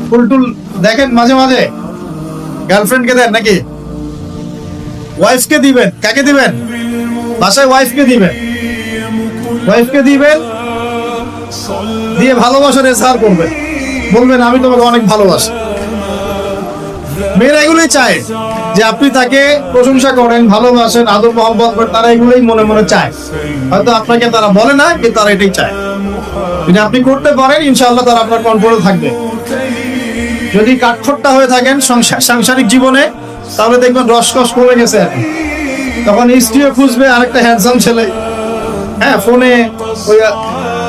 ফুলটুল দেখেন মাঝে মাঝে? গার্লফ্রেন্ডকে দেন নাকি? ওয়াইফকে দিবেন? কাকে দিবেন? বাসায় ওয়াইফকে দিবেন। ওয়াইফকে দিবেন, দিয়ে ভালোবাসার এজহার করবেন, বলবেন আমি তোমাকে অনেক ভালোবাসি। মেয়েরা এগুলোই চায় যে আপনি তাকে প্রশংসা করেন, ভালোবাসেন, আদর মহব্বত করেন। তারা এগুলোই মনে মনে চায়, হয়তো আপনাকে তারা বলে না, কিন্তু তারা এটাই চায়। যদি আপনি করতে পারেন, ইনশাআল্লাহ তারা আপনার কন্ট্রোলে থাকবে। যদি কাঠখোট্টা হয়ে থাকেন সাংসারিক জীবনে, তাহলে দেখবেন রসকস কমে গেছে। তখন স্ত্রীও খুঁজবে আরেকটা হ্যান্ডসাম ছেলে। হ্যাঁ, ফোনে, ওই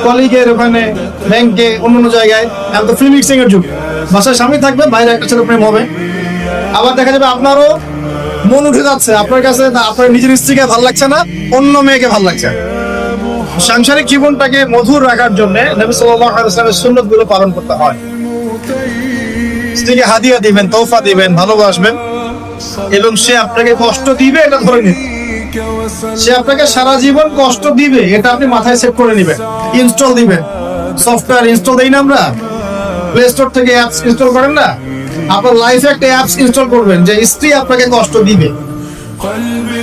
কলিগের ওখানে, ব্যাংকে, অন্য জায়গায়। এখন তো ফ্রি মিক্সিং এর যুগ। বাসায় স্বামী থাকবে, বাইরে একটা ছেলে প্রেম হবে। আবার দেখা যাবে আপনারও মন উঠে যাচ্ছে, আপনার কাছে আপনার নিজের স্ত্রীকে ভালো লাগছে না, অন্য মেয়েকে ভালো লাগছে। সাংসারিক জীবনটাকে মধুর রাখার জন্য নবী সাল্লাল্লাহু আলাইহি ওয়াসাল্লামের সুন্নাতগুলো পালন করতে হয়। স্ত্রীকে হাদিয়া দিবেন, তোহফা দিবেন, ভালোবাসবেন, এবং সে আপনাকে কষ্ট দিবে এটা ধরে নিন। সে আপনাকে সারা জীবন কষ্ট দিবে এটা আপনি মাথায় সেট করে নেবেন। ইনস্টল দিবেন, সফটওয়্যার ইনস্টল দেই না আমরা, প্লে স্টোর থেকে অ্যাপস ইনস্টল করেন না? আপনার লাইফে একটা অ্যাপস ইনস্টল করবেন যে স্ত্রী আপনাকে কষ্ট দিবে।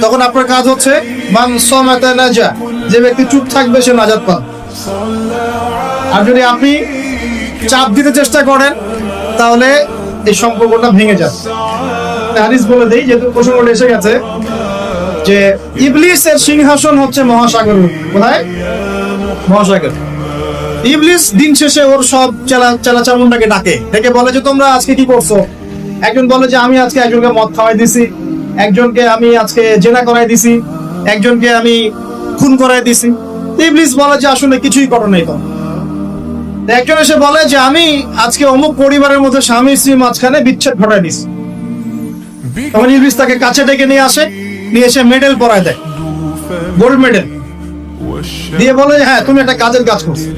তখন আপনার কাজ হচ্ছে মান সামাতা নাজা, যে ব্যক্তি চুপ থাকবে সে নাজাত পাবে। আর যদি আপনি চাপ দিতে চেষ্টা করেন, তাহলে এই সম্পর্কটা ভেঙে যাবে। হাদিস বলে দেই, যেহেতু প্রসঙ্গটা এসে গেছে, যে ইবলিসের সিংহাসন হচ্ছে মহাসাগর। কোথায়? মহাসাগর। ইবলিস দিন শেষে ওর সব চামুন্ডাকে ডেকে বলে যে তোমরা আজকে কি করছো? একজন বলে যে আমি আজকে একজনকে মদ খাওয়াই দিছি, একজনকে আমি আজকে জেনা করাই দিছি, একজনকে আমি খুন করাই দিছি। ইবলিস বলে যে আসলে কিছুই করো নাই। তো একজন এসে বলে যে আমি আজকে অমুক পরিবারের মধ্যে স্বামী স্ত্রী মাঝখানে বিচ্ছেদ ঘটাই দিছি। তখন ইবলিস তাকে কাছে ডেকে নিয়ে আসে, নিয়ে এসে মেডেল পরায় দেয়, গোল্ড মেডেল দিয়ে বলে হ্যাঁ তুমি একটা কাজের কাজ করছো।